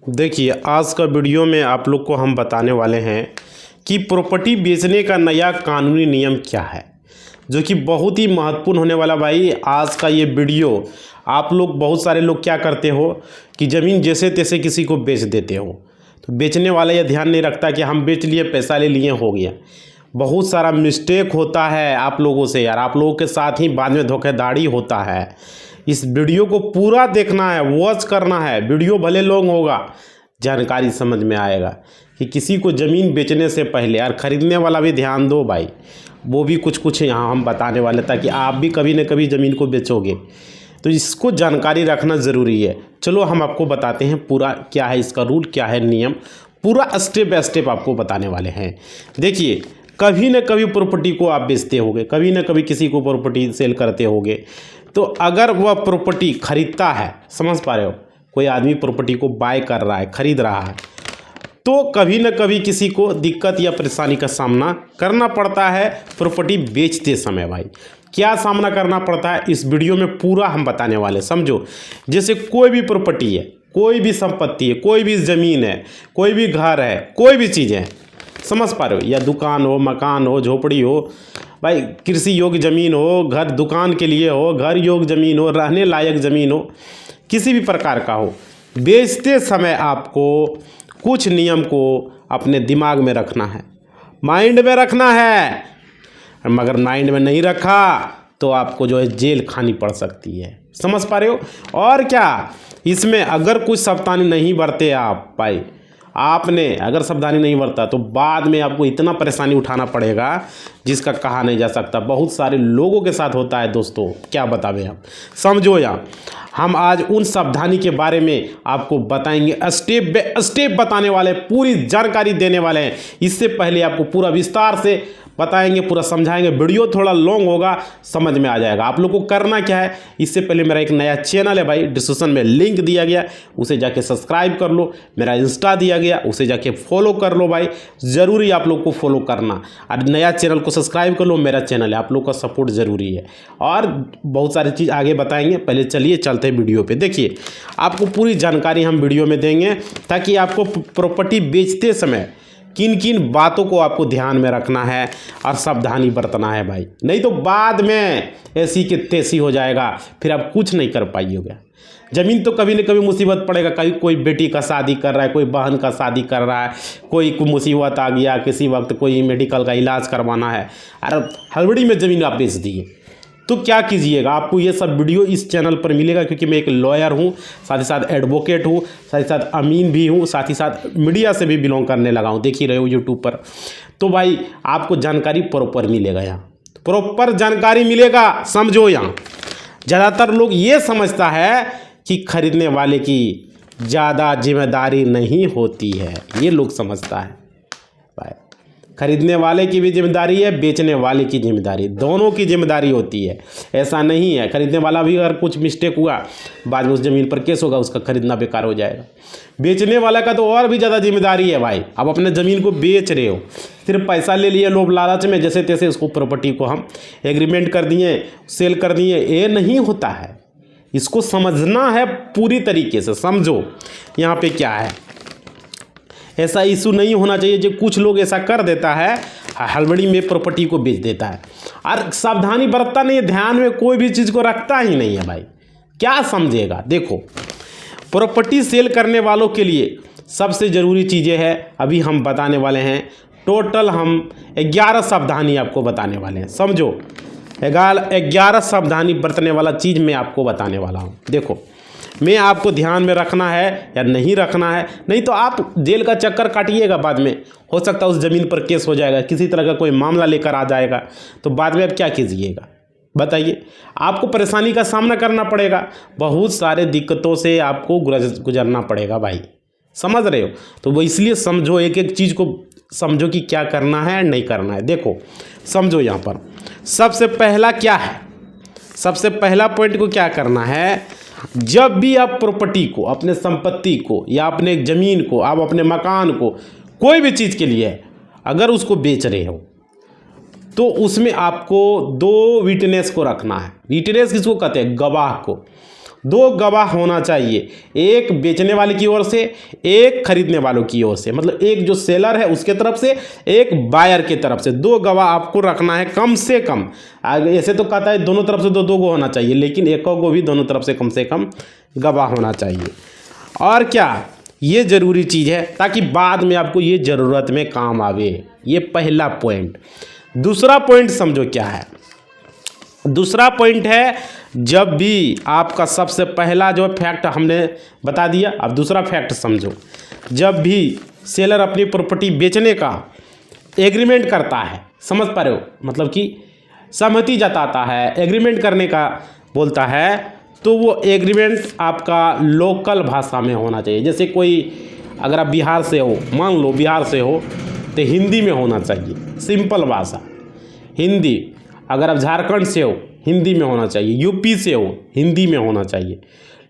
देखिए, आज का वीडियो में आप लोग को हम बताने वाले हैं कि प्रॉपर्टी बेचने का नया कानूनी नियम क्या है, जो कि बहुत ही महत्वपूर्ण होने वाला। भाई आज का ये वीडियो आप लोग बहुत सारे लोग क्या करते हो कि ज़मीन जैसे तैसे किसी को बेच देते हो, तो बेचने वाला ये ध्यान नहीं रखता कि हम बेच लिए, पैसा ले लिए, हो गया। बहुत सारा मिस्टेक होता है आप लोगों से यार, आप लोगों के साथ ही बाद में धोखेधड़ी होता है। इस वीडियो को पूरा देखना है, वॉच करना है। वीडियो भले लॉन्ग होगा, जानकारी समझ में आएगा कि किसी को ज़मीन बेचने से पहले यार खरीदने वाला भी ध्यान दो भाई, वो भी कुछ कुछ यहाँ हम बताने वाले, ताकि आप भी कभी न कभी ज़मीन को बेचोगे तो इसको जानकारी रखना ज़रूरी है। चलो हम आपको बताते हैं पूरा क्या है इसका रूल, क्या है नियम, पूरा स्टेप बाय स्टेप आपको बताने वाले हैं। देखिए, कभी न कभी प्रॉपर्टी को आप बेचते होगे, कभी न कभी किसी को प्रॉपर्टी सेल करते होगे, तो अगर वह प्रॉपर्टी खरीदता है, समझ पा रहे हो, कोई आदमी प्रॉपर्टी को बाय कर रहा है, खरीद रहा है, तो कभी न कभी किसी को दिक्कत या परेशानी का सामना करना पड़ता है प्रॉपर्टी बेचते समय। भाई क्या सामना करना पड़ता है इस वीडियो में पूरा हम बताने वाले, समझो। जैसे कोई भी प्रॉपर्टी है, कोई भी संपत्ति है, कोई भी ज़मीन है, कोई भी घर है, कोई भी चीज़ है, समझ पा रहे हो, या दुकान हो, मकान हो, झोपड़ी हो, भाई कृषि योग्य ज़मीन हो, घर दुकान के लिए हो, घर योग्य ज़मीन हो, रहने लायक ज़मीन हो, किसी भी प्रकार का हो, बेचते समय आपको कुछ नियम को अपने दिमाग में रखना है, माइंड में रखना है। मगर माइंड में नहीं रखा तो आपको जो है जेल खानी पड़ सकती है, समझ पा रहे हो। और क्या, इसमें अगर कुछ सावधानी नहीं बरते आप, भाई आपने अगर सावधानी नहीं बरता तो बाद में आपको इतना परेशानी उठाना पड़ेगा जिसका कहा नहीं जा सकता। बहुत सारे लोगों के साथ होता है दोस्तों, क्या बतावें हम, समझो। या हम आज उन सावधानी के बारे में आपको बताएंगे, स्टेप बाय स्टेप बताने वाले, पूरी जानकारी देने वाले हैं। इससे पहले आपको पूरा विस्तार से बताएंगे, पूरा समझाएंगे। वीडियो थोड़ा लॉन्ग होगा, समझ में आ जाएगा। आप लोग को करना क्या है, इससे पहले मेरा एक नया चैनल है भाई, डिस्क्रिप्शन में लिंक दिया गया, उसे जाके सब्सक्राइब कर लो। मेरा इंस्टा दिया गया, उसे जाके फॉलो कर लो भाई, ज़रूरी आप लोग को फॉलो करना। और नया चैनल को सब्सक्राइब कर लो, मेरा चैनल है, आप लोग का सपोर्ट ज़रूरी है। और बहुत सारी चीज़ आगे बताएंगे, पहले चलिए चलते हैं वीडियो पे। देखिए, आपको पूरी जानकारी हम वीडियो में देंगे, ताकि आपको प्रॉपर्टी बेचते समय किन किन बातों को आपको ध्यान में रखना है और सावधानी बरतना है भाई, नहीं तो बाद में ऐसी के तैसी हो जाएगा, फिर आप कुछ नहीं कर पाइएगा। ज़मीन तो कभी न कभी मुसीबत पड़ेगा, कभी कोई बेटी का शादी कर रहा है, कोई बहन का शादी कर रहा है, कोई मुसीबत आ गया, किसी वक्त कोई मेडिकल का इलाज करवाना है, और हड़बड़ी में ज़मीन आप बेच दिए, तो क्या कीजिएगा। आपको ये सब वीडियो इस चैनल पर मिलेगा, क्योंकि मैं एक लॉयर हूँ, साथ ही साथ एडवोकेट हूँ, साथ ही साथ अमीन भी हूँ, साथ ही साथ मीडिया से भी बिलोंग करने लगा हूँ, देख ही रहे हो यूट्यूब पर। तो भाई आपको जानकारी प्रॉपर मिलेगा, यहाँ प्रॉपर जानकारी मिलेगा, समझो। यहाँ ज़्यादातर लोग ये समझता है कि खरीदने वाले की ज़्यादा जिम्मेदारी नहीं होती है, ये लोग समझता है भाई। खरीदने वाले की भी जिम्मेदारी है, बेचने वाले की जिम्मेदारी, दोनों की जिम्मेदारी होती है। ऐसा नहीं है, खरीदने वाला भी अगर कुछ मिस्टेक हुआ, बाद में उस ज़मीन पर केस होगा, उसका खरीदना बेकार हो जाएगा। बेचने वाला का तो और भी ज़्यादा जिम्मेदारी है भाई। आप अपने ज़मीन को बेच रहे हो, सिर्फ पैसा ले लिए लोभ लालच में, जैसे तैसे उसको प्रॉपर्टी को हम एग्रीमेंट कर दिए, सेल कर दिए, ये नहीं होता है। इसको समझना है पूरी तरीके से, समझो। यहाँ पे क्या है, ऐसा इशू नहीं होना चाहिए जो कुछ लोग ऐसा कर देता है, हड़बड़ी में प्रॉपर्टी को बेच देता है और सावधानी बरतता नहीं है, ध्यान में कोई भी चीज़ को रखता ही नहीं है भाई, क्या समझेगा। देखो, प्रॉपर्टी सेल करने वालों के लिए सबसे ज़रूरी चीज़ें हैं, अभी हम बताने वाले हैं। टोटल हम 11 सावधानी आपको बताने वाले हैं, समझो। 11 सावधानी बरतने वाला चीज़ मैं आपको बताने वाला हूँ। देखो, मैं आपको ध्यान में रखना है या नहीं रखना है, नहीं तो आप जेल का चक्कर काटिएगा, बाद में हो सकता है उस ज़मीन पर केस हो जाएगा, किसी तरह का कोई मामला लेकर आ जाएगा, तो बाद में आप क्या कीजिएगा बताइए। आपको परेशानी का सामना करना पड़ेगा, बहुत सारे दिक्कतों से आपको गुजरना पड़ेगा भाई, समझ रहे हो। तो वो इसलिए समझो, एक एक चीज़ को समझो कि क्या करना है नहीं करना है। देखो समझो, यहाँ पर सबसे पहला क्या है, सबसे पहला पॉइंट को क्या करना है, जब भी आप प्रॉपर्टी को, अपने संपत्ति को या अपने ज़मीन को, आप अपने मकान को, कोई भी चीज़ के लिए अगर उसको बेच रहे हो, तो उसमें आपको 2 विटनेस को रखना है। विटनेस किसको कहते हैं, गवाह को। दो गवाह होना चाहिए, एक बेचने वाले की ओर से, एक खरीदने वालों की ओर से, मतलब एक जो सेलर है उसके तरफ से, एक बायर के तरफ से। दो गवाह आपको रखना है कम से कम। ऐसे तो कहता है दोनों तरफ से दो दो को होना चाहिए, लेकिन एक को भी दोनों तरफ से कम गवाह होना चाहिए। और क्या, ये ज़रूरी चीज़ है ताकि बाद में आपको ये ज़रूरत में काम आवे। ये पहला पॉइंट। दूसरा पॉइंट समझो क्या है। दूसरा पॉइंट है, जब भी आपका सबसे पहला जो फैक्ट हमने बता दिया, अब दूसरा फैक्ट समझो। जब भी सेलर अपनी प्रॉपर्टी बेचने का एग्रीमेंट करता है, समझ पा रहे हो, मतलब कि सहमति जताता है, एग्रीमेंट करने का बोलता है, तो वो एग्रीमेंट आपका लोकल भाषा में होना चाहिए। जैसे कोई अगर आप बिहार से हो, मान लो बिहार से हो, तो हिंदी में होना चाहिए, सिंपल भाषा हिंदी। अगर आप झारखंड से हो, हिंदी में होना चाहिए। यूपी से हो, हिंदी में होना चाहिए,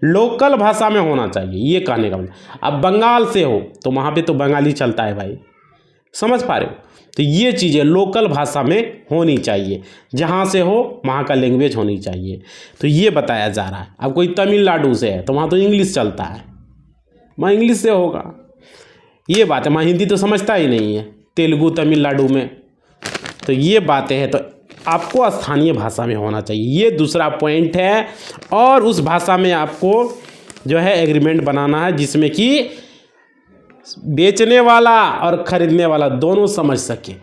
लोकल भाषा में होना चाहिए, ये कहने का मतलब। अब बंगाल से हो तो वहाँ पे तो बंगाली चलता है भाई, समझ पा रहे हो। तो ये चीज़ें लोकल भाषा में होनी चाहिए, जहाँ से हो वहाँ का लैंग्वेज होनी चाहिए। तो ये बताया जा रहा है। अब कोई तमिलनाडु से है तो वहाँ तो इंग्लिश चलता है, वहाँ इंग्लिश से होगा, ये बात है। वहाँ हिंदी तो समझता ही नहीं है, तेलुगु तमिलनाडु में। तो ये बातें हैं, तो आपको स्थानीय भाषा में होना चाहिए, ये दूसरा पॉइंट है। और उस भाषा में आपको जो है एग्रीमेंट बनाना है, जिसमें कि बेचने वाला और ख़रीदने वाला दोनों समझ सके।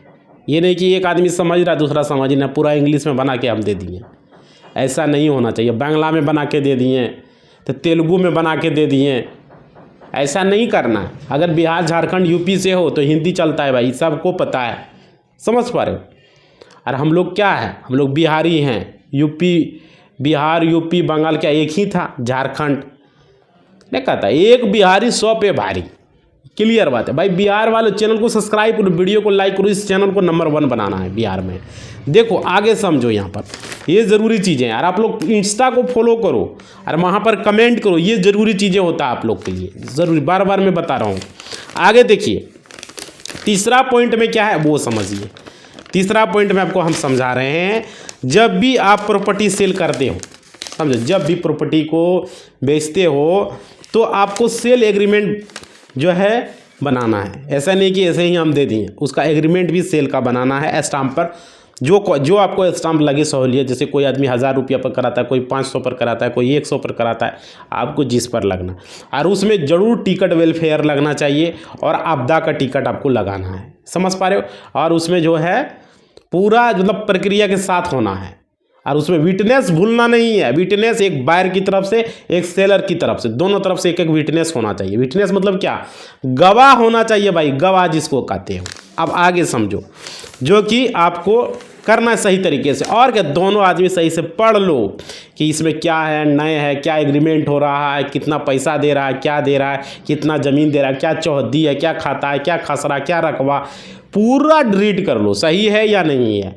ये नहीं कि एक आदमी समझ रहा दूसरा समझ ना, पूरा इंग्लिश में बना के हम दे दिए, ऐसा नहीं होना चाहिए। बांग्ला में बना के दे दिए तो तेलुगु में बना के दे दिए, ऐसा नहीं करना। अगर बिहार झारखंड यूपी से हो तो हिंदी चलता है भाई, सबको पता है, समझ पा रहे हो। और हम लोग क्या है, हम लोग बिहारी हैं। बिहार यूपी बंगाल क्या एक ही था? झारखंड नहीं कहता, एक बिहारी 100 पे भारी, क्लियर बात है भाई। बिहार वाले चैनल को सब्सक्राइब करो, वीडियो को लाइक करो, इस चैनल को नंबर 1 बनाना है बिहार में। देखो आगे समझो, यहाँ पर ये ज़रूरी चीज़ें यार। आप लोग इंस्टा को फॉलो करो और वहाँ पर कमेंट करो, ये ज़रूरी चीज़ें होता है आप लोग के लिए, ज़रूरी, बार बार मैं बता रहा हूँ। आगे देखिए, तीसरा पॉइंट में क्या है वो समझिए। तीसरा पॉइंट में आपको हम समझा रहे हैं, जब भी आप प्रॉपर्टी सेल करते हो, समझो, जब भी प्रॉपर्टी को बेचते हो तो आपको सेल एग्रीमेंट जो है बनाना है। ऐसा नहीं कि ऐसे ही हम दे दिए, उसका एग्रीमेंट भी सेल का बनाना है। स्टाम्प पर जो आपको स्टाम्प लगे सहूलियत, जैसे कोई आदमी 1000 रुपया पर कराता है, कोई 500 पर कराता है, कोई 100 पर कराता है, आपको जिस पर लगना। और उसमें ज़रूर टिकट वेलफेयर लगना चाहिए और आपदा का टिकट आपको लगाना है, समझ पा रहे हो। और उसमें जो है पूरा मतलब प्रक्रिया के साथ होना है। और उसमें विटनेस भूलना नहीं है। विटनेस एक बायर की तरफ से, एक सेलर की तरफ से, दोनों तरफ से एक एक विटनेस होना चाहिए। विटनेस मतलब क्या? गवाह होना चाहिए भाई, गवाह जिसको कहते हो। अब आगे समझो, जो कि आपको करना है सही तरीके से। और क्या, दोनों आदमी सही से पढ़ लो कि इसमें क्या है, नए है, क्या एग्रीमेंट हो रहा है, कितना पैसा दे रहा है, क्या दे रहा है, कितना ज़मीन दे रहा है, क्या चौहद्दी है, क्या खाता है, क्या खसरा, क्या रकबा, पूरा रीड कर लो, सही है या नहीं है,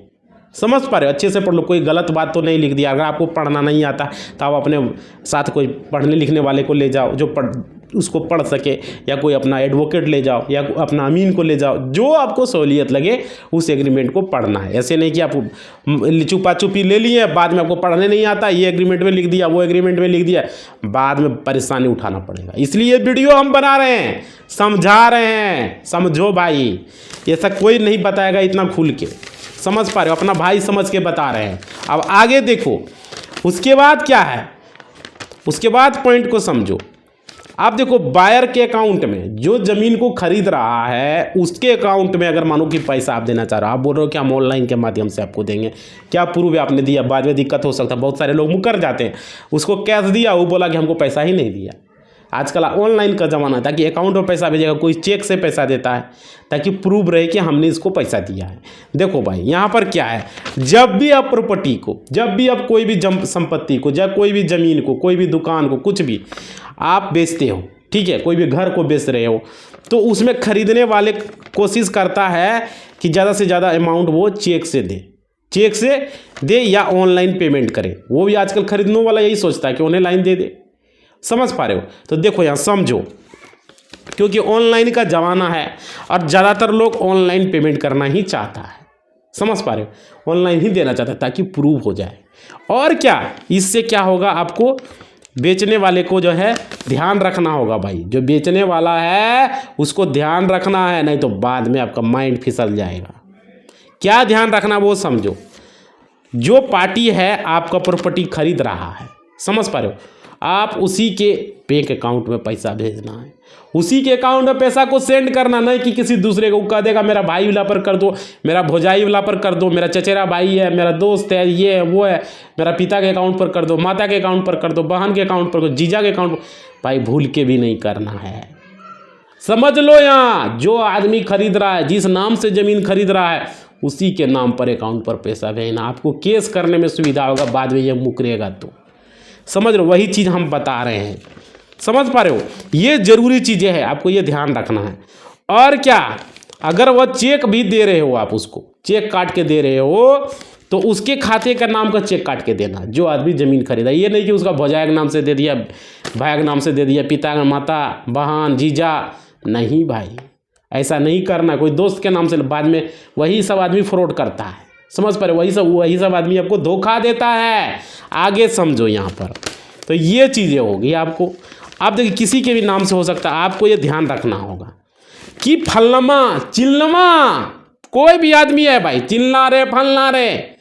समझ पा रहे हो। अच्छे से पढ़ लो, कोई गलत बात तो नहीं लिख दिया। अगर आपको पढ़ना नहीं आता तो आप अपने साथ कोई पढ़ने लिखने वाले को ले जाओ, जो उसको पढ़ सके, या कोई अपना एडवोकेट ले जाओ, या अपना अमीन को ले जाओ, जो आपको सहूलियत लगे उस एग्रीमेंट को पढ़ना है। ऐसे नहीं कि आप छुपा छुपी ले लिए, बाद में आपको पढ़ने नहीं आता, ये एग्रीमेंट में लिख दिया, वो एग्रीमेंट में लिख दिया, बाद में परेशानी उठाना पड़ेगा। इसलिए वीडियो हम बना रहे हैं, समझा रहे हैं, समझो भाई। ऐसा कोई नहीं बताएगा इतना खुल के, समझ पा रहे हो, अपना भाई समझ के बता रहे हैं। अब आगे देखो, उसके बाद क्या है, उसके बाद पॉइंट को समझो। आप देखो, बायर के अकाउंट में, जो ज़मीन को खरीद रहा है उसके अकाउंट में अगर मानो कि पैसा आप देना चाह रहे हो, आप बोल रहे हो कि हम ऑनलाइन के माध्यम से आपको देंगे, क्या प्रूफ है आपने दिया, बाद में दिक्कत हो सकता है। बहुत सारे लोग मुकर जाते हैं, उसको कैश दिया, वो बोला कि हमको पैसा ही नहीं दिया। आजकल ऑनलाइन का ज़माना है, ताकि अकाउंट में पैसा भेजेगा, कोई चेक से पैसा देता है ताकि प्रूफ रहे कि हमने इसको पैसा दिया है। देखो भाई, यहाँ पर क्या है, जब भी आप प्रॉपर्टी को, जब भी आप कोई भी संपत्ति को, या कोई भी ज़मीन को, कोई भी दुकान को, कुछ भी आप बेचते हो, ठीक है, कोई भी घर को बेच रहे हो, तो उसमें खरीदने वाले कोशिश करता है कि ज़्यादा से ज़्यादा अमाउंट वो चेक से दे या ऑनलाइन पेमेंट करे। वो भी आजकल खरीदने वाला यही सोचता है कि ऑनलाइन दे दे, समझ पा रहे हो। तो देखो यहाँ समझो, क्योंकि ऑनलाइन का ज़माना है और ज़्यादातर लोग ऑनलाइन पेमेंट करना ही चाहता है, समझ पा रहे हो, ऑनलाइन ही देना चाहता है ताकि प्रूव हो जाए। और क्या, इससे क्या होगा, आपको बेचने वाले को जो है ध्यान रखना होगा भाई, जो बेचने वाला है उसको ध्यान रखना है, नहीं तो बाद में आपका माइंड फिसल जाएगा। क्या ध्यान रखना वो समझो। जो पार्टी है आपका प्रॉपर्टी खरीद रहा है, समझ पा रहे हो, आप उसी के बैंक अकाउंट में पैसा भेजना है, उसी के अकाउंट में पैसा को सेंड करना, नहीं कि किसी दूसरे को कह देगा मेरा भाई वाला पर कर दो, मेरा भौजाई वाला पर कर दो, मेरा चचेरा भाई है, मेरा दोस्त है, ये है वो है, मेरा पिता के अकाउंट पर कर दो, माता के अकाउंट पर कर दो, बहन के अकाउंट पर कर दो, जीजा के अकाउंट पर। भाई भूल के भी नहीं करना है। समझ लो, यहाँ जो आदमी खरीद रहा है, जिस नाम से ज़मीन खरीद रहा है, उसी के नाम पर अकाउंट पर पैसा भेजना। आपको केस करने में सुविधा होगा, बाद में ये मुकरेगा तो। समझ रहे हो, वही चीज़ हम बता रहे हैं, समझ पा रहे हो। ये ज़रूरी चीज़ें हैं, आपको ये ध्यान रखना है। और क्या, अगर वह चेक भी दे रहे हो, आप उसको चेक काट के दे रहे हो, तो उसके खाते का नाम का चेक काट के देना, जो आदमी ज़मीन खरीदा। ये नहीं कि उसका भौजाई के नाम से दे दिया, भाई के नाम से दे दिया, पिता का, माता, बहन, जीजा, नहीं भाई, ऐसा नहीं करना। कोई दोस्त के नाम से, बाद में वही सब आदमी फ्रॉड करता है, समझ पा रहे हो, वही सब आदमी आपको धोखा देता है। आगे समझो यहाँ पर। तो ये चीज़ें होगी आपको। आप देखिए, किसी के भी नाम से हो सकता है, आपको ये ध्यान रखना होगा कि फलनमा चिल्लमा, कोई भी आदमी है भाई, चिल्ला रे फलना रे,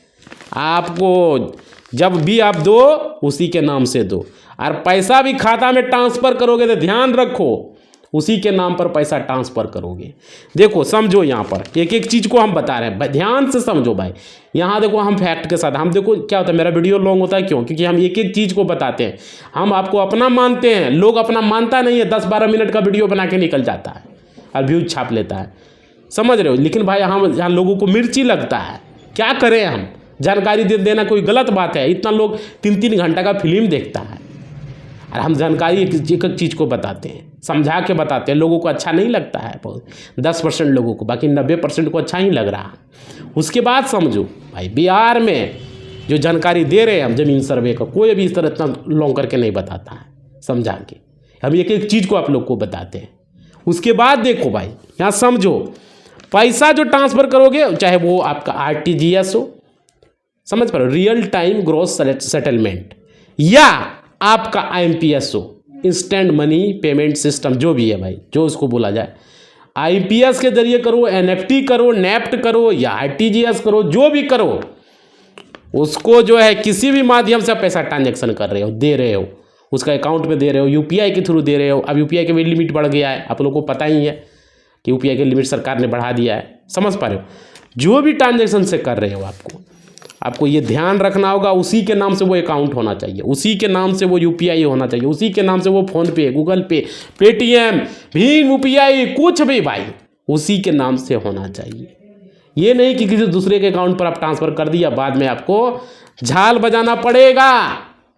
आपको जब भी आप दो उसी के नाम से दो। और पैसा भी खाता में ट्रांसफ़र करोगे तो ध्यान रखो, उसी के नाम पर पैसा ट्रांसफ़र करोगे। देखो समझो, यहाँ पर एक एक चीज़ को हम बता रहे हैं, ध्यान से समझो भाई। यहाँ देखो, हम फैक्ट के साथ, हम देखो क्या होता है, मेरा वीडियो लॉन्ग होता है क्यों, क्योंकि हम एक एक चीज़ को बताते हैं। हम आपको अपना मानते हैं, लोग अपना मानता नहीं है, 10-12 मिनट का वीडियो बना के निकल जाता है और व्यूज छाप लेता है, समझ रहे हो। लेकिन भाई हम यहाँ लोगों को मिर्ची लगता है, क्या करें हम, जानकारी देना कोई गलत बात है। इतना लोग 3-3 घंटा का फिल्म देखता है, और हम जानकारी एक एक चीज़ को बताते हैं, समझा के बताते हैं। लोगों को अच्छा नहीं लगता है, बहुत 10% लोगों को, बाकी 90% को अच्छा ही लग रहा है। उसके बाद समझो भाई, बिहार में जो जानकारी दे रहे हैं हम ज़मीन सर्वे का, कोई भी इस तरह इतना लॉन्ग करके नहीं बताता है, समझा के। हम एक एक चीज़ को आप लोग को बताते हैं। उसके बाद देखो भाई, यहाँ समझो, पैसा जो ट्रांसफ़र करोगे, चाहे वो आपका RTGS हो, समझ पा रहे हो, रियल टाइम ग्रॉस सेटलमेंट, या आपका IMPS हो, इंस्टेंट मनी पेमेंट सिस्टम, जो भी है भाई, जो उसको बोला जाए, IMPS के जरिए करो, NFT करो, NEFT करो, या RTGS करो, जो भी करो, उसको जो है किसी भी माध्यम से पैसा ट्रांजेक्शन कर रहे हो, दे रहे हो, उसका अकाउंट में दे रहे हो, UPI के थ्रू दे रहे हो। अब UPI के भी लिमिट बढ़ गया है, आप लोगों को पता ही है कि UPI की लिमिट सरकार ने बढ़ा दिया है, समझ पा रहे हो। जो भी ट्रांजेक्शन से कर रहे हो, आपको ये ध्यान रखना होगा, उसी के नाम से वो अकाउंट होना चाहिए, उसी के नाम से वो UPI होना चाहिए, उसी के नाम से वो फ़ोनपे, गूगल पे, पेटीएम, भीम UPI, कुछ भी भाई उसी के नाम से होना चाहिए। ये नहीं कि किसी दूसरे के अकाउंट पर आप ट्रांसफ़र कर दिया, बाद में आपको झाल बजाना पड़ेगा,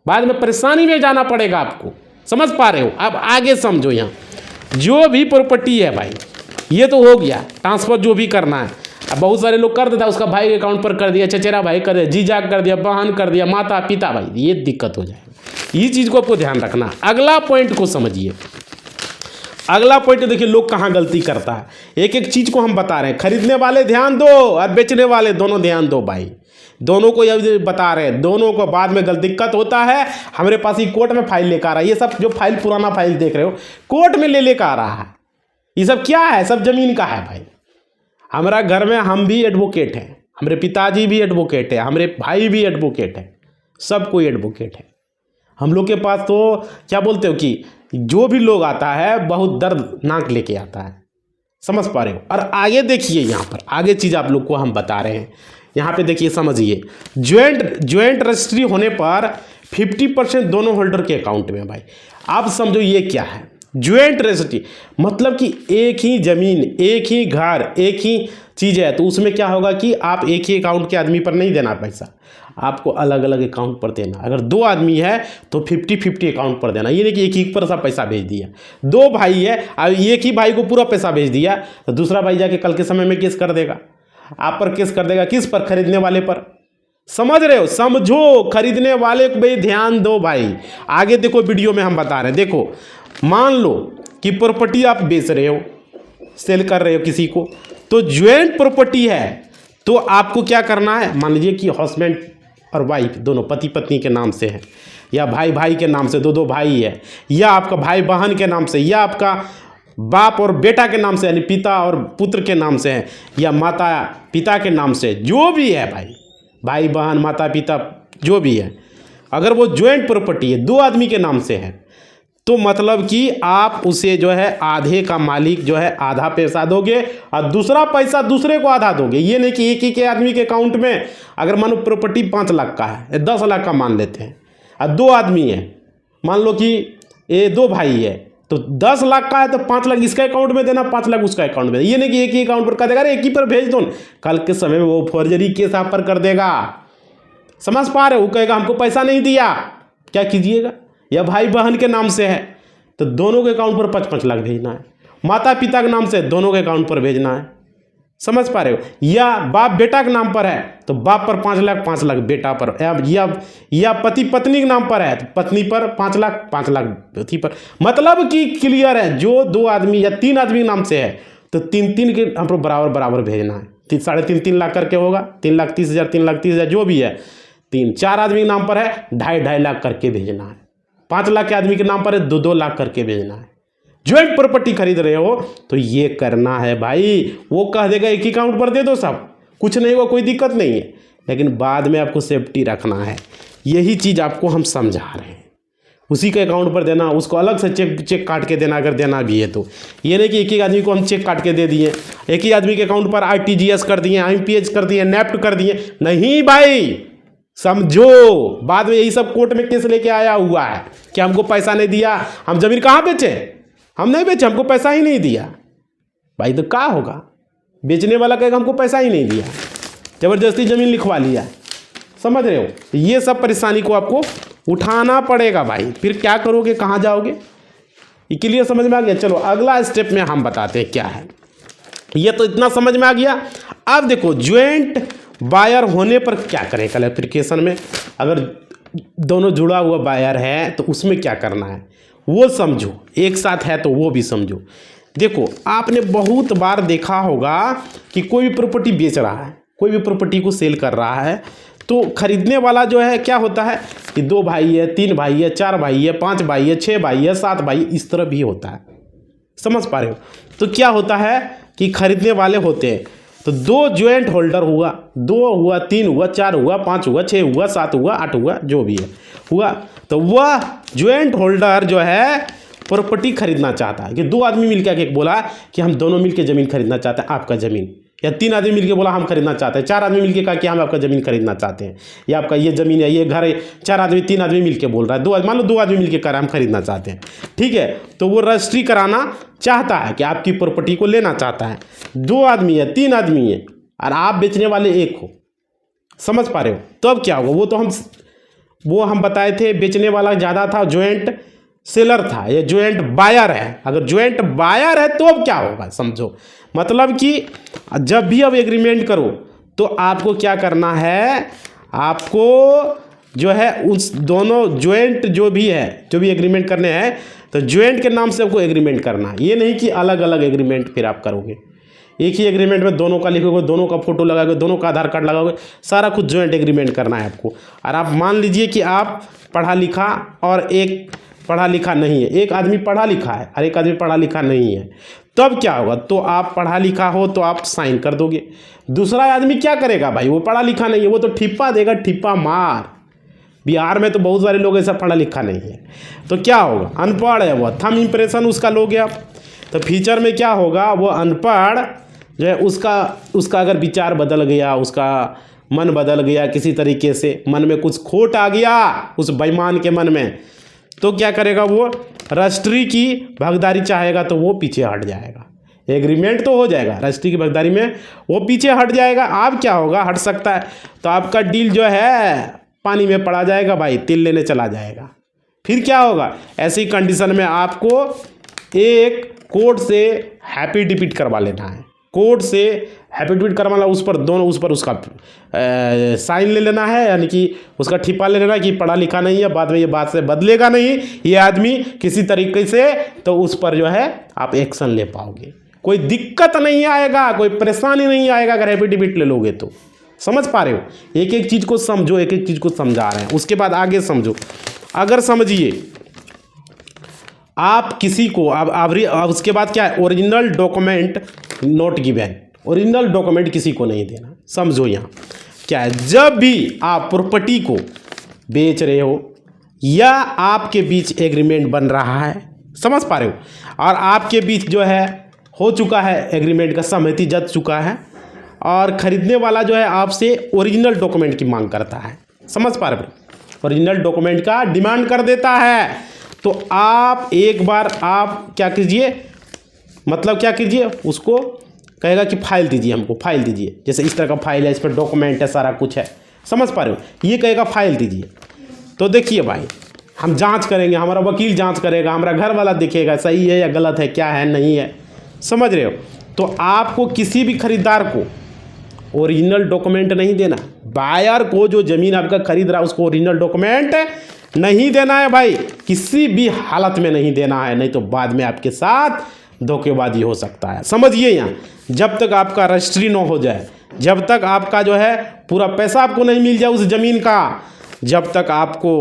बाद में परेशानी में जाना पड़ेगा आपको, समझ पा रहे हो। अब आगे समझो, यहाँ जो भी प्रॉपर्टी है भाई, ये तो हो गया ट्रांसफ़र जो भी करना है। अब बहुत सारे लोग कर देता है, उसका भाई के अकाउंट पर कर दिया, चचेरा भाई कर दिया, जीजा कर दिया, बहन कर दिया, माता पिता, भाई ये दिक्कत हो जाएगी। ये चीज़ को आपको ध्यान रखना। अगला पॉइंट को समझिए। अगला पॉइंट देखिए, लोग कहाँ गलती करता है। एक एक चीज़ को हम बता रहे हैं, खरीदने वाले ध्यान दो और बेचने वाले दोनों ध्यान दो भाई, दोनों को ये बता रहे हैं, दोनों को बाद में गलत दिक्कत होता है। हमारे पास ही कोर्ट में फाइल लेकर आ रहा है, ये सब जो फाइल, पुराना फाइल देख रहे हो, कोर्ट में लेकर आ रहा है। ये सब क्या है, सब ज़मीन का है भाई। हमारा घर में हम भी एडवोकेट हैं, हमारे पिताजी भी एडवोकेट है, हमारे भाई भी एडवोकेट है, सब कोई एडवोकेट है। हम लोग के पास तो क्या बोलते हो कि जो भी लोग आता है बहुत दर्दनाक लेके आता है, समझ पा रहे हो। और आगे देखिए, यहाँ पर आगे चीज़ आप लोग को हम बता रहे हैं। यहाँ पे देखिए, समझिए, ज्वाइंट रजिस्ट्री होने पर 50% दोनों होल्डर के अकाउंट में। भाई आप समझो ये क्या है ज्वाइंट रजिस्ट्री, मतलब कि एक ही ज़मीन, एक ही घर, एक ही चीज़ है, तो उसमें क्या होगा कि आप एक ही अकाउंट के आदमी पर नहीं देना पैसा, आपको अलग अलग अकाउंट पर देना। अगर 2 आदमी है तो 50-50 अकाउंट पर देना। ये नहीं कि एक ही पर सब पैसा भेज दिया। 2 भाई है, अब एक ही भाई को पूरा पैसा भेज दिया तो दूसरा भाई जाके कल के समय में केस कर देगा, आप पर केस कर देगा। किस पर? खरीदने वाले पर। समझ रहे हो? समझो, खरीदने वाले को भाई ध्यान दो भाई। आगे देखो, वीडियो में हम बता रहे हैं। देखो, मान लो कि प्रॉपर्टी आप बेच रहे हो, सेल कर रहे हो किसी को, तो ज्वाइंट प्रॉपर्टी है तो आपको क्या करना है। मान लीजिए कि हस्बैंड और वाइफ दोनों पति पत्नी के नाम से है, या भाई भाई के नाम से, दो दो भाई है, या आपका भाई बहन के नाम से, या आपका बाप और बेटा के नाम से यानी पिता और पुत्र के नाम से है, या माता पिता के नाम से, जो भी है भाई, भाई बहन माता पिता जो भी है, अगर वो ज्वाइंट प्रॉपर्टी है, दो आदमी के नाम से है, तो मतलब कि आप उसे जो है आधे का मालिक जो है आधा पैसा दोगे और दूसरा पैसा दूसरे को आधा दोगे। ये नहीं कि एक ही के आदमी के अकाउंट में, अगर मानो प्रॉपर्टी 5 लाख का है, 10 लाख का मान लेते हैं, और 2 आदमी है, मान लो कि ये 2 भाई है, तो 10 लाख का है तो 5 लाख इसका अकाउंट में देना, 5 लाख उसका अकाउंट में। ये नहीं कि एक ही अकाउंट पर कर देगा, अरे एक ही पर भेज दो, कल के समय में वो फॉर्जरी केस आप पर कर देगा। समझ पा रहे हो? वो कहेगा हमको पैसा नहीं दिया, क्या कीजिएगा? या भाई बहन के नाम से है तो दोनों के अकाउंट पर 5-5 लाख भेजना है, माता पिता के नाम से दोनों के अकाउंट पर भेजना है। समझ पा रहे हो? या बाप बेटा के नाम पर है तो बाप पर 5 लाख, 5 लाख बेटा पर, या पति पत्नी के नाम पर है तो पत्नी पर 5 लाख, 5 लाख पति पर। मतलब कि क्लियर है, जो 2 आदमी या 3 आदमी के नाम से है तो 3-3 के हम लोग बराबर बराबर भेजना है। 3.5 लाख करके होगा, 3,30,000, 3,30,000 जो भी है, 3-4 आदमी के नाम पर है 2.5 लाख करके भेजना है। 5 लाख के आदमी के नाम पर है 2-2 लाख करके भेजना है। ज्वाइंट प्रॉपर्टी खरीद रहे हो तो ये करना है भाई। वो कह देगा एक ही अकाउंट पर दे दो सब, कुछ नहीं हुआ, कोई दिक्कत नहीं है, लेकिन बाद में आपको सेफ्टी रखना है। यही चीज़ आपको हम समझा रहे हैं। उसी के अकाउंट पर देना, उसको अलग से चेक काट के देना, अगर देना भी है तो। ये नहीं कि एक ही आदमी को हम चेक काट के दे दिए, एक ही आदमी के अकाउंट पर RTGS कर दिए, IMPS कर दिए, नेफ्ट कर दिए, नहीं भाई, समझो। बाद में यही सब कोर्ट में केस लेके आया हुआ है कि हमको पैसा नहीं दिया, हम जमीन कहाँ बेचे, हम नहीं बेचे, हमको पैसा ही नहीं दिया। भाई तो क्या होगा? बेचने वाला कहेगा हमको पैसा ही नहीं दिया, ज़बरदस्ती ज़मीन लिखवा लिया। समझ रहे हो? तो ये सब परेशानी को आपको उठाना पड़ेगा भाई। फिर क्या करोगे, कहाँ जाओगे? ये क्लियर समझ में आ गया? चलो अगला स्टेप में हम बताते हैं क्या है। ये तो इतना समझ में आ गया। अब देखो ज्वाइंट बायर होने पर क्या करें कल एप्लीकेशन में, अगर दोनों जुड़ा हुआ बायर है तो उसमें क्या करना है वो समझो, एक साथ है तो वो भी समझो। देखो आपने बहुत बार देखा होगा कि कोई भी प्रॉपर्टी बेच रहा है, कोई भी प्रॉपर्टी को सेल कर रहा है, तो खरीदने वाला जो है क्या होता है कि 2 भाई है, 3 भाई है, 4 भाई है, 5 भाई है, 6 भाई है, 7 भाई, इस तरह भी होता है। समझ पा रहे हो? तो क्या होता है कि खरीदने वाले होते हैं तो 2 ज्वाइंट होल्डर हुआ, 2 हुआ, 3 हुआ, 4 हुआ, 5 हुआ, 6 हुआ, 7 हुआ, 8 हुआ, जो भी है हुआ। तो वह ज्वाइंट होल्डर जो है प्रॉपर्टी खरीदना चाहता है कि 2 आदमी मिलकर एक बोला कि हम दोनों मिलकर ज़मीन खरीदना चाहते हैं, आपका ज़मीन, या 3 आदमी मिलकर बोला हम खरीदना चाहते हैं, 4 आदमी मिलकर कहा कि हम आपका ज़मीन खरीदना चाहते हैं, या आपका ये ज़मीन है, ये घर है, 4 आदमी 3 आदमी मिलकर बोल रहा है, 2 मान लो 2 आदमी मिलकर कह रहा है हम खरीदना चाहते हैं, ठीक है। तो वो रजिस्ट्री कराना चाहता है कि आपकी प्रॉपर्टी को लेना चाहता है। 2 आदमी है, 3 आदमी है और आप बेचने वाले एक हो। समझ पा रहे हो? तो अब क्या होगा? वो हम बताए थे, बेचने वाला ज़्यादा था, ज्वाइंट सेलर था, ये ज्वाइंट बायर है। अगर ज्वाइंट बायर है तो अब क्या होगा समझो, मतलब कि जब भी अब एग्रीमेंट करो तो आपको क्या करना है, आपको जो है उस दोनों ज्वाइंट जो भी एग्रीमेंट करने हैं तो ज्वाइंट के नाम से आपको एग्रीमेंट करना है। ये नहीं कि अलग अलग एग्रीमेंट फिर आप करोगे। एक ही एग्रीमेंट में दोनों का लिखोगे, दोनों का फोटो लगाओगे, दोनों का आधार कार्ड लगाओगे, सारा कुछ ज्वाइंट एग्रीमेंट करना है आपको। और आप मान लीजिए कि आप पढ़ा लिखा और एक पढ़ा लिखा नहीं है, एक आदमी पढ़ा लिखा है और एक आदमी पढ़ा लिखा नहीं है, तब क्या होगा? तो आप पढ़ा लिखा हो तो आप साइन कर दोगे। दूसरा आदमी क्या करेगा भाई? वो पढ़ा लिखा नहीं है, वो तो ठिप्पा देगा, ठिप्पा मार। बिहार में तो बहुत सारे लोग ऐसा पढ़ा लिखा नहीं है, तो क्या होगा? अनपढ़ है वो, थंब इम्प्रेशन उसका लोगे आप। तो फ्यूचर में क्या होगा? वो अनपढ़ जो है उसका अगर विचार बदल गया, उसका मन बदल गया, किसी तरीके से मन में कुछ खोट आ गया उस बेईमान के मन में, तो क्या करेगा? वो रजिस्ट्री की भागीदारी चाहेगा तो वो पीछे हट जाएगा। एग्रीमेंट तो हो जाएगा, रजिस्ट्री की भागीदारी में वो पीछे हट जाएगा। अब क्या होगा? हट सकता है तो आपका डील जो है पानी में पड़ा जाएगा भाई, तिल लेने चला जाएगा। फिर क्या होगा? ऐसी कंडीशन में आपको एक कोर्ट से हैप्पी डिपीट करवा लेना है। कोर्ट से हैप्पी डिपीट करवाना, उस पर उसका साइन ले लेना है, यानी कि उसका ठिप्पा ले लेना कि पढ़ा लिखा नहीं है, बाद में ये बात से बदलेगा नहीं ये आदमी किसी तरीके से, तो उस पर जो है आप एक्शन ले पाओगे। कोई दिक्कत नहीं आएगा, कोई परेशानी नहीं आएगा अगर हैप्पी डिपीट ले लोगे तो। समझ पा रहे हो? एक एक चीज़ को समझो, एक एक चीज़ को समझा रहे हैं, उसके बाद आगे समझो। अगर समझिए आप किसी को अब उसके बाद क्या है, original document not given, original document किसी को नहीं देना। समझो यहाँ क्या है, जब भी आप प्रॉपर्टी को बेच रहे हो या आपके बीच एग्रीमेंट बन रहा है, समझ पा रहे हो, और आपके बीच जो है हो चुका है एग्रीमेंट का, सहमति जत चुका है, और खरीदने वाला जो है आपसे ओरिजिनल डॉक्यूमेंट की मांग करता है, समझ पा रहे हो, ओरिजिनल डॉक्यूमेंट का डिमांड कर देता है, तो आप एक बार आप क्या कीजिए, मतलब क्या कीजिए, उसको कहेगा कि फाइल दीजिए, हमको फाइल दीजिए, जैसे इस तरह का फाइल है, इस पर डॉक्यूमेंट है, सारा कुछ है, समझ पा रहे हो, ये कहेगा फाइल दीजिए। तो देखिए भाई, हम जांच करेंगे, हमारा वकील जांच करेगा, हमारा घर वाला देखेगा सही है या गलत है, क्या है नहीं है, समझ रहे हो। तो आपको किसी भी खरीदार को ओरिजिनल डॉक्यूमेंट नहीं देना, बायर को जो ज़मीन आपका खरीद रहा है उसको ओरिजिनल डॉक्यूमेंट नहीं देना है भाई, किसी भी हालत में नहीं देना है, नहीं तो बाद में आपके साथ धोखेबाजी हो सकता है। समझिए यहाँ, जब तक आपका रजिस्ट्री न हो जाए, जब तक आपका जो है पूरा पैसा आपको नहीं मिल जाए उस ज़मीन का, जब तक आपको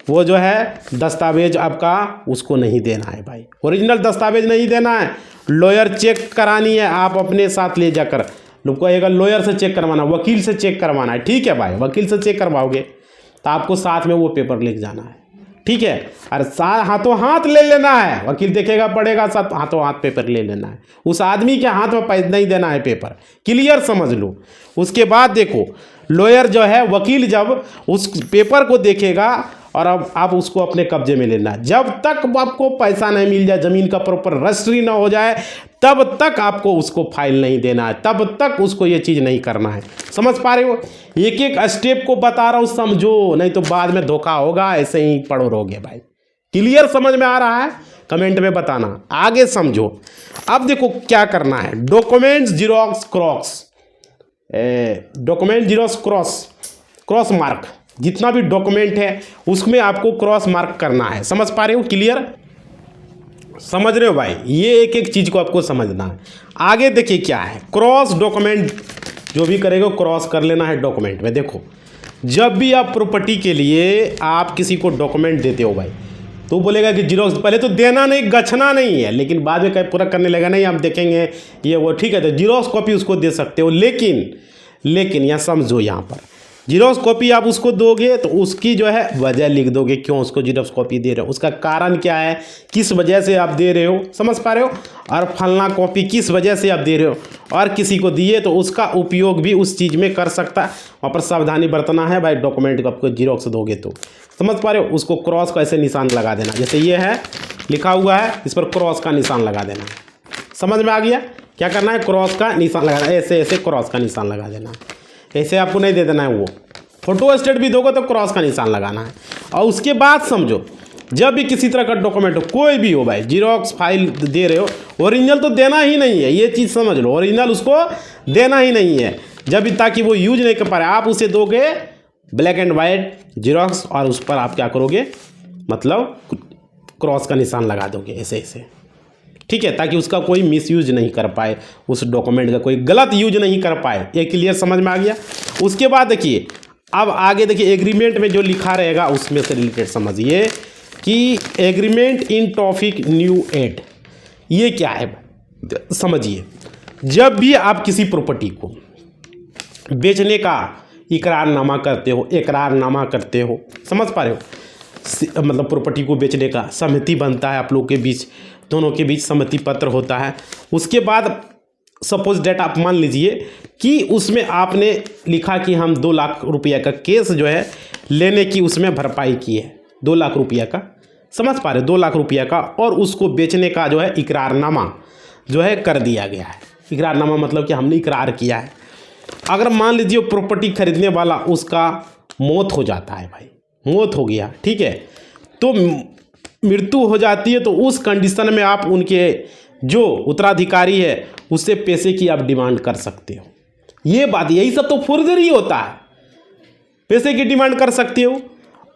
वो जो है दस्तावेज आपका उसको नहीं देना है भाई, ओरिजिनल दस्तावेज नहीं देना है। लॉयर चेक करानी है, आप अपने साथ ले जाकर, लोग कहेगा लॉयर से चेक करवाना, वकील से चेक करवाना है, ठीक है भाई, वकील से चेक करवाओगे तो आपको साथ में वो पेपर लेके जाना है, ठीक है, और हाथों हाथ ले लेना है, वकील देखेगा पड़ेगा, साथ हाथों हाथ पेपर ले लेना है, उस आदमी के हाथ में पैसा नहीं देना है पेपर, क्लियर समझ लो। उसके बाद देखो, लॉयर जो है, वकील जब उस पेपर को देखेगा और अब आप उसको अपने कब्जे में लेना है, जब तक आपको पैसा नहीं मिल जाए, ज़मीन का प्रॉपर रजिस्ट्री ना हो जाए, तब तक आपको उसको फाइल नहीं देना है, तब तक उसको ये चीज़ नहीं करना है। समझ पा रहे हो, एक एक स्टेप को बता रहा हूँ, समझो, नहीं तो बाद में धोखा होगा, ऐसे ही पड़ो रहोगे भाई। क्लियर समझ में आ रहा है, कमेंट में बताना, आगे समझो। अब देखो क्या करना है, documents xerox cross, document xerox cross mark, जितना भी डॉक्यूमेंट है उसमें आपको क्रॉस मार्क करना है। समझ पा रहे हो, क्लियर समझ रहे हो भाई, ये एक एक चीज़ को आपको समझना है। आगे देखिए क्या है, क्रॉस डॉक्यूमेंट, जो भी करेगा क्रॉस कर लेना है डॉक्यूमेंट में। देखो, जब भी आप प्रॉपर्टी के लिए आप किसी को डॉक्यूमेंट देते हो भाई, तो वोलेगा कि जीरोक्स पहले तो देना नहीं, गछना नहीं है, लेकिन बाद में पूरा करने लगा, नहीं हम देखेंगे ये वो, ठीक है, तो जीरोक्स कॉपी उसको दे सकते हो, लेकिन यहाँ समझो, यहाँ पर जीरोक्स कॉपी आप उसको दोगे तो उसकी जो है वजह लिख दोगे, क्यों उसको जीरोक्स कॉपी दे रहे हो, उसका कारण क्या है, किस वजह से आप दे रहे हो, समझ पा रहे हो, और फलना कॉपी किस वजह से आप दे रहे हो, और किसी को दिए तो उसका उपयोग भी उस चीज़ में कर सकता है, वहाँ पर सावधानी बरतना है भाई। डॉक्यूमेंट को आपको जीरोक्स दोगे तो समझ पा रहे हो, उसको क्रॉस का ऐसे निशान लगा देना, जैसे ये है लिखा हुआ है, इस पर क्रॉस का निशान लगा देना। समझ में आ गया, क्या करना है, क्रॉस का निशान लगाना, ऐसे ऐसे क्रॉस का निशान लगा देना, ऐसे आपको नहीं दे देना है, वो फोटो स्टेट भी दोगे तो क्रॉस का निशान लगाना है। और उसके बाद समझो, जब भी किसी तरह का डॉक्यूमेंट हो, कोई भी हो भाई, जीरोक्स फाइल दे रहे हो, ओरिजिनल तो देना ही नहीं है, ये चीज़ समझ लो, ओरिजिनल उसको देना ही नहीं है, जब भी, ताकि वो यूज नहीं कर पा रहे, आप उसे दोगे ब्लैक एंड वाइट जीरोक्स, और उस पर आप क्या करोगे, मतलब क्रॉस का निशान लगा दोगे ऐसे ऐसे, ठीक है, ताकि उसका कोई मिसयूज नहीं कर पाए, उस डॉक्यूमेंट का कोई गलत यूज नहीं कर पाए। ये क्लियर समझ में आ गया। उसके बाद देखिए, अब आगे देखिए, एग्रीमेंट में जो लिखा रहेगा उसमें से रिलेटेड समझिए कि agreement in topic new ad, ये क्या है समझिए। जब भी आप किसी प्रॉपर्टी को बेचने का इकरारनामा करते हो, समझ पा रहे हो, मतलब प्रॉपर्टी को बेचने का सहमति बनता है, आप लोग के बीच, दोनों के बीच सहमति पत्र होता है। उसके बाद सपोज डेट आप मान लीजिए कि उसमें आपने लिखा कि हम 2 लाख रुपया का केस जो है लेने की उसमें भरपाई की है, 2 लाख रुपया का, समझ पा रहे, 2 लाख रुपया का, और उसको बेचने का जो है इकरारनामा जो है कर दिया गया है। इकरारनामा मतलब कि हमने इकरार किया है। अगर मान लीजिए प्रॉपर्टी खरीदने वाला उसका मौत हो जाता है भाई, मौत हो गया, ठीक है, तो मृत्यु हो जाती है, तो उस कंडीशन में आप उनके जो उत्तराधिकारी है उससे पैसे की आप डिमांड कर सकते हो। ये बात, यही सब तो फोर्जरी होता है, पैसे की डिमांड कर सकते हो,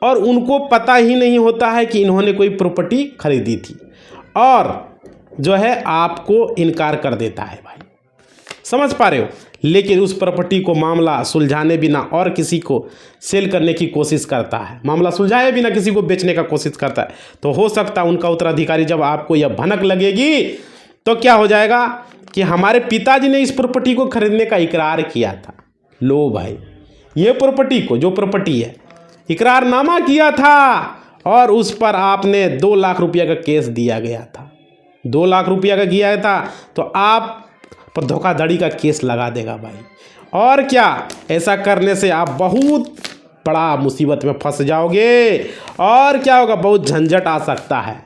और उनको पता ही नहीं होता है कि इन्होंने कोई प्रॉपर्टी खरीदी थी, और जो है आपको इनकार कर देता है भाई। समझ पा रहे हो। लेकिन उस प्रॉपर्टी को मामला सुलझाने बिना और किसी को सेल करने की कोशिश करता है, मामला सुलझाए बिना किसी को बेचने का कोशिश करता है, तो हो सकता है उनका उत्तराधिकारी जब आपको यह भनक लगेगी तो क्या हो जाएगा कि हमारे पिताजी ने इस प्रॉपर्टी को खरीदने का इकरार किया था। लो भाई, ये प्रॉपर्टी को, जो प्रॉपर्टी है, इकरारनामा किया था और उस पर आपने 2 लाख रुपया का केस दिया गया था। 2 लाख रुपया का किया था तो आप पर धोखाधड़ी का केस लगा देगा भाई। और क्या, ऐसा करने से आप बहुत बड़ा मुसीबत में फंस जाओगे और क्या होगा, बहुत झंझट आ सकता है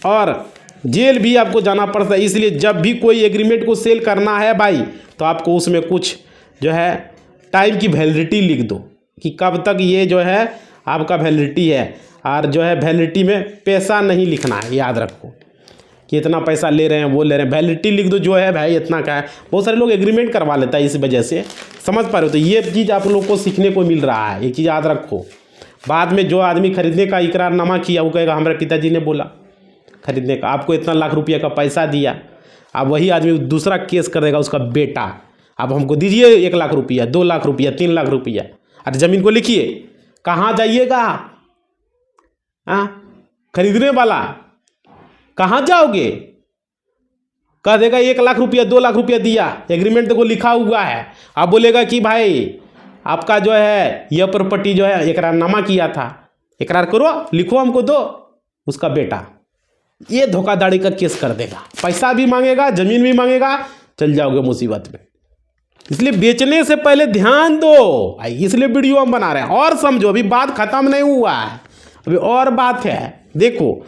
और जेल भी आपको जाना पड़ता है। इसलिए जब भी कोई एग्रीमेंट को सेल करना है भाई, तो आपको उसमें कुछ जो है टाइम की वैलिडिटी लिख दो कि कब तक ये जो है आपका वैलिडिटी है। और जो है वैलिडिटी में पैसा नहीं लिखना है, याद रखो कि इतना पैसा ले रहे हैं, वो ले रहे हैं, वैलिडिटी लिख दो जो है भाई इतना का है। बहुत सारे लोग एग्रीमेंट करवा लेता है इस वजह से, समझ पा रहे हो। तो ये चीज़ आप लोग को सीखने को मिल रहा है, एक चीज़ याद रखो। बाद में जो आदमी खरीदने का इकरारनामा किया वो कहेगा हमारे पिताजी ने बोला खरीदने का, आपको इतना लाख रुपया का पैसा दिया। अब वही आदमी दूसरा केस कर देगा, उसका बेटा अब हमको दीजिए 1 लाख रुपया, 2 लाख रुपया, 3 लाख रुपया। अरे ज़मीन को लिखिए, कहाँ जाइएगा? खरीदने वाला कहाँ जाओगे? कह देगा 1 लाख रुपया, 2 लाख रुपया दिया, एग्रीमेंट देखो लिखा हुआ है। आप बोलेगा कि भाई आपका जो है यह प्रॉपर्टी जो है इकरारनामा किया था, इकरार करो, लिखो, हमको दो। उसका बेटा ये धोखाधड़ी का केस कर देगा, पैसा भी मांगेगा, ज़मीन भी मांगेगा, चल जाओगे मुसीबत में। इसलिए बेचने से पहले ध्यान दो, इसलिए वीडियो हम बना रहे हैं। और समझो, अभी बात ख़त्म नहीं हुआ है, अभी और बात है। देखो,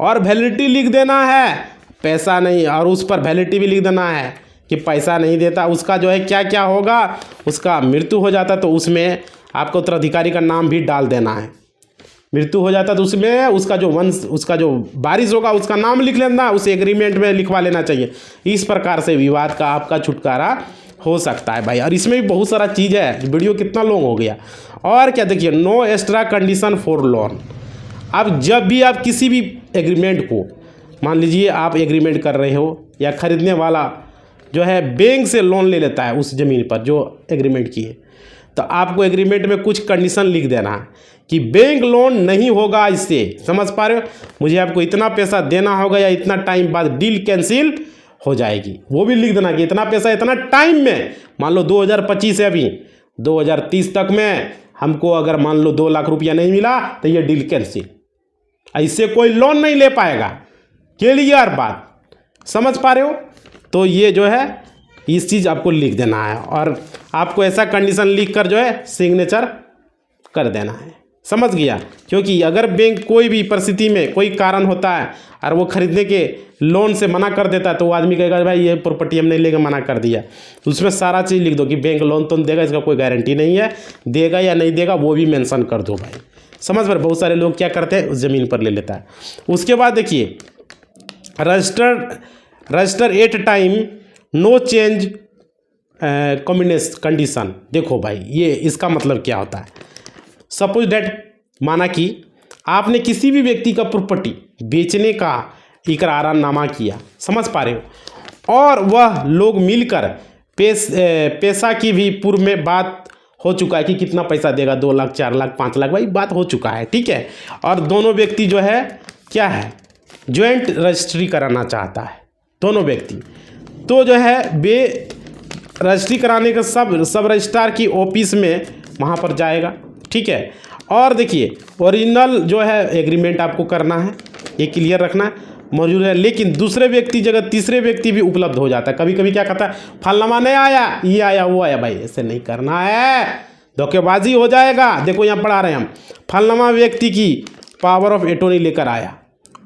और वैलिडिटी लिख देना है, पैसा नहीं, और उस पर वैलिडिटी भी लिख देना है कि पैसा नहीं देता उसका जो है क्या क्या होगा, उसका मृत्यु हो जाता तो उसमें आपको उत्तराधिकारी का नाम भी डाल देना है। मृत्यु हो जाता तो उसमें उसका जो वंश, उसका जो वारिस होगा उसका नाम लिख लेना, उस एग्रीमेंट में लिखवा लेना चाहिए। इस प्रकार से विवाद का आपका छुटकारा हो सकता है भाई। और इसमें भी बहुत सारा चीज़ है, वीडियो कितना लॉन्ग हो गया। और क्या, देखिए, no extra condition for loan. अब जब भी आप किसी भी एग्रीमेंट को, मान लीजिए आप एग्रीमेंट कर रहे हो या खरीदने वाला जो है बैंक से लोन ले लेता है उस ज़मीन पर जो एग्रीमेंट की है, तो आपको एग्रीमेंट में कुछ कंडीशन लिख देना है कि बैंक लोन नहीं होगा इससे, समझ पा रहे हो। मुझे आपको इतना पैसा देना होगा या इतना टाइम बाद डील कैंसिल हो जाएगी, वो भी लिख देना कि इतना पैसा इतना टाइम में, मान लो 2025 है अभी, 2030 तक में हमको अगर मान लो 2 लाख रुपया नहीं मिला तो ये डील कैंसिल, ऐसे कोई लोन नहीं ले पाएगा। क्लियर बात, समझ पा रहे हो। तो ये जो है इस चीज़ आपको लिख देना है और आपको ऐसा कंडीशन लिख कर जो है सिग्नेचर कर देना है, समझ गया। क्योंकि अगर बैंक कोई भी परिस्थिति में कोई कारण होता है और वो खरीदने के लोन से मना कर देता है तो वो आदमी कहेगा भाई ये प्रॉपर्टी हम नहीं लेके मना कर दिया, तो उसमें सारा चीज़ लिख दो कि बैंक लोन तो देगा, इसका कोई गारंटी नहीं है, देगा या नहीं देगा वो भी मेंशन कर दो भाई, समझ पर। बहुत सारे लोग क्या करते हैं, उस ज़मीन पर ले लेता है। उसके बाद देखिए, register at time, no change condition. देखो भाई, ये इसका मतलब क्या होता है। सपोज डेट, माना कि आपने किसी भी व्यक्ति का प्रॉपर्टी बेचने का इकरारनामा किया, समझ पा रहे हो, और वह लोग मिलकर पैसा की भी पूर्व में बात हो चुका है कि कितना पैसा देगा, 2 लाख, 4 लाख, 5 लाख, भाई बात हो चुका है, ठीक है। और दोनों व्यक्ति जो है क्या है, ज्वाइंट रजिस्ट्री कराना चाहता है दोनों व्यक्ति, तो जो है रजिस्ट्री कराने का सब रजिस्ट्रार की ऑफिस में वहाँ पर जाएगा, ठीक है। और देखिए, ओरिजिनल जो है एग्रीमेंट आपको करना है, ये क्लियर रखना मौजूद है। लेकिन दूसरे व्यक्ति जगह तीसरे व्यक्ति भी उपलब्ध हो जाता है। कभी कभी क्या कहता है, फलनामा नहीं आया, ये आया, वो आया, भाई ऐसे नहीं करना है, धोखेबाजी हो जाएगा। देखो यहाँ पढ़ा रहे हैं हम, फलनामा व्यक्ति की पावर ऑफ एटॉर्नी लेकर आया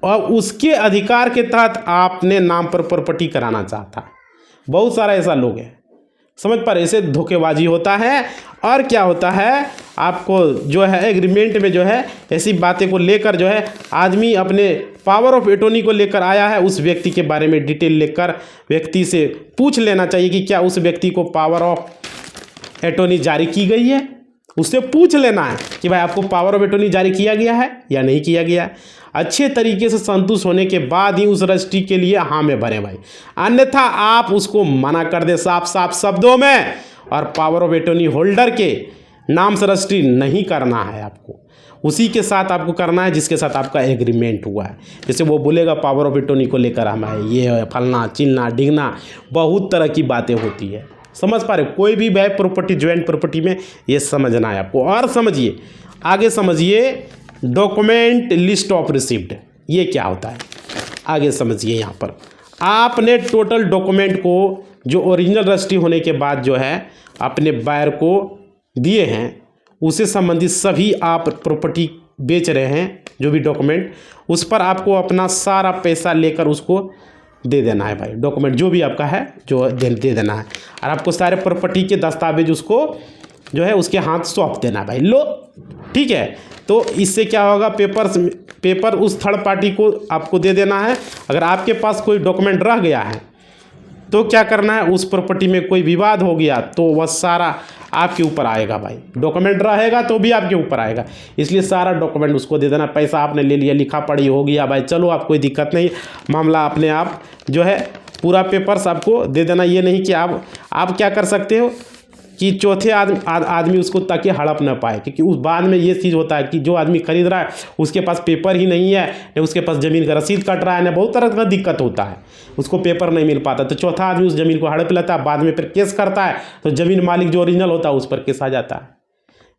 और उसके अधिकार के तहत आपने नाम पर प्रॉपर्टी कराना चाहता। बहुत सारा ऐसा लोग हैं, समझ पर, ऐसे धोखेबाजी होता है। और क्या होता है, आपको जो है एग्रीमेंट में जो है ऐसी बातें को लेकर जो है आदमी अपने पावर ऑफ एटॉर्नी को लेकर आया है, उस व्यक्ति के बारे में डिटेल लेकर व्यक्ति से पूछ लेना चाहिए कि क्या उस व्यक्ति को पावर ऑफ एटॉर्नी जारी की गई है। उससे पूछ लेना है कि भाई आपको पावर ऑफ एटॉर्नी जारी किया गया है या नहीं किया गया है। अच्छे तरीके से संतुष्ट होने के बाद ही उस रजिस्ट्री के लिए हाँ में भरें भाई, अन्यथा आप उसको मना कर दे साफ साफ शब्दों में। और पावर ऑफ एटर्नी होल्डर के नाम से रजिस्ट्री नहीं करना है आपको, उसी के साथ आपको करना है जिसके साथ आपका एग्रीमेंट हुआ है। जैसे वो बोलेगा पावर ऑफ एटर्नी को लेकर हमें ये फलना चिलना डिगना, बहुत तरह की बातें होती है, समझ पा रहे हो। कोई भी भाई प्रॉपर्टी ज्वाइंट प्रॉपर्टी में ये समझना है आपको। और समझिए, आगे समझिए डॉक्यूमेंट लिस्ट ऑफ रिसिप्ट, ये क्या होता है आगे समझिए। यहाँ पर आपने टोटल डॉक्यूमेंट को जो ओरिजिनल रजिस्ट्री होने के बाद जो है अपने बायर को दिए हैं, उससे संबंधित सभी आप प्रॉपर्टी बेच रहे हैं जो भी डॉक्यूमेंट, उस पर आपको अपना सारा पैसा लेकर उसको दे देना है भाई। डॉक्यूमेंट जो भी आपका है जो दे देना है, और आपको सारे प्रॉपर्टी के दस्तावेज उसको जो है उसके हाथ सौंप देना है भाई। लो ठीक है, तो इससे क्या होगा, पेपर उस थर्ड पार्टी को आपको दे देना है। अगर आपके पास कोई डॉक्यूमेंट रह गया है तो क्या करना है, उस प्रॉपर्टी में कोई विवाद हो गया तो वह सारा आपके ऊपर आएगा भाई। डॉक्यूमेंट रहेगा तो भी आपके ऊपर आएगा, इसलिए सारा डॉक्यूमेंट उसको दे देना। पैसा आपने ले लिया, लिखा पढ़ी हो गया भाई, चलो आप कोई दिक्कत नहीं, मामला अपने आप जो है पूरा पेपर्स आपको दे देना। ये नहीं कि आप क्या कर सकते हो कि चौथे आदमी उसको ताकि हड़प ना पाए, क्योंकि उस बाद में ये चीज़ होता है कि जो आदमी खरीद रहा है उसके पास पेपर ही नहीं है, न उसके पास ज़मीन का रसीद कट रहा है, न बहुत तरह का दिक्कत होता है, उसको पेपर नहीं मिल पाता, तो चौथा आदमी उस ज़मीन को हड़प लेता है, बाद में फिर केस करता है, तो ज़मीन मालिक जो ओरिजिनल होता है उस पर केस आ जाता है।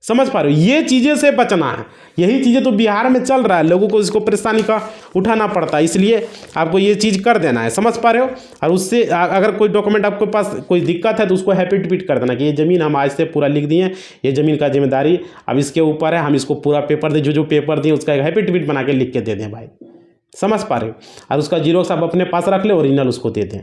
समझ पा रहे हो, ये चीज़ें से बचना है। यही चीज़ें तो बिहार में चल रहा है, लोगों को इसको परेशानी का उठाना पड़ता है, इसलिए आपको ये चीज़ कर देना है। समझ पा रहे हो। और उससे अगर कोई डॉक्यूमेंट आपके पास कोई दिक्कत है तो उसको हैपिट कर देना कि ये ज़मीन हम आज से पूरा लिख दिए, ये ज़मीन का जिम्मेदारी अब इसके ऊपर है, हम इसको पूरा पेपर दें, जो पेपर दिए उसका एक हैपिट बना के लिख के दे दें भाई। समझ पा रहे हो। और उसका जीरोक्स आप अपने पास रख ले, ओरिजिनल उसको दे दें।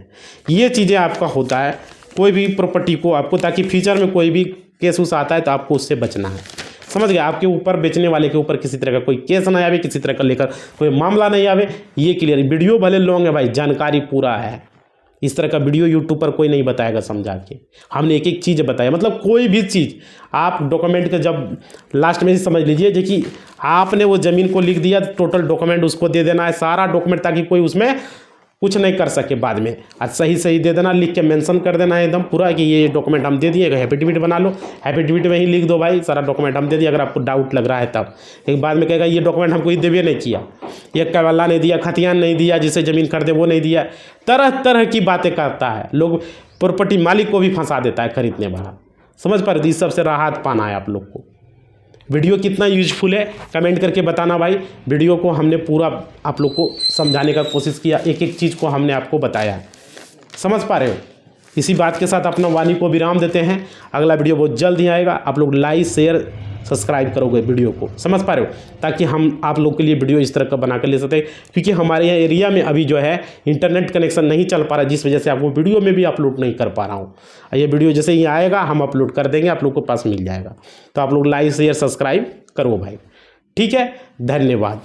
ये चीज़ें आपका होता है कोई भी प्रॉपर्टी को आपको, ताकि फ्यूचर में कोई भी केस उस आता है तो आपको उससे बचना है। समझ गए, आपके ऊपर बेचने वाले के ऊपर किसी तरह का कोई केस ना आवे, किसी तरह का लेकर कोई मामला नहीं आवे, ये क्लियर। वीडियो भले लॉन्ग है भाई, जानकारी पूरा है, इस तरह का वीडियो यूट्यूब पर कोई नहीं बताएगा समझा के, हमने एक एक चीज़ बताया। मतलब कोई भी चीज़ आप डॉक्यूमेंट के जब लास्ट में समझ लीजिए कि आपने वो ज़मीन को लिख दिया, टोटल डॉक्यूमेंट उसको दे देना है, सारा डॉक्यूमेंट, ताकि कोई उसमें कुछ नहीं कर सके बाद में। और सही दे देना, लिख के मेंशन कर देना है एकदम पूरा कि ये डॉक्यूमेंट हम दे दिए। हैपिडेविट बना लो, हैपिडेविट में ही लिख दो भाई सारा डॉक्यूमेंट हम दे दिए, अगर आपको डाउट लग रहा है तब। एक बाद में कहेगा ये डॉक्यूमेंट हमको देवे नहीं किया, ये कवल्ला नहीं दिया, खतियान नहीं दिया, जिसे ज़मीन खरीदे वो नहीं दिया, तरह तरह की बातें करता है लोग, प्रॉपर्टी मालिक को भी फंसा देता है खरीदने वाला। समझ पा रहे, इस सबसे राहत पाना है आप लोग को। वीडियो कितना यूजफुल है कमेंट करके बताना भाई। वीडियो को हमने पूरा आप लोग को समझाने का कोशिश किया, एक एक चीज़ को हमने आपको बताया। समझ पा रहे हो। इसी बात के साथ अपना वाणी को विराम देते हैं। अगला वीडियो बहुत जल्द ही आएगा, आप लोग लाइक शेयर सब्सक्राइब करोगे वीडियो को। समझ पा रहे हो, ताकि हम आप लोग के लिए वीडियो इस तरह का बना कर ले सकते हैं, क्योंकि हमारे यहाँ एरिया में अभी जो है इंटरनेट कनेक्शन नहीं चल पा रहा, जिस वजह से आपको वीडियो में भी अपलोड नहीं कर पा रहा हूँ। ये वीडियो जैसे ही आएगा हम अपलोड कर देंगे, आप लोग को पास मिल जाएगा। तो आप लोग लाइक शेयर सब्सक्राइब करो भाई, ठीक है। धन्यवाद।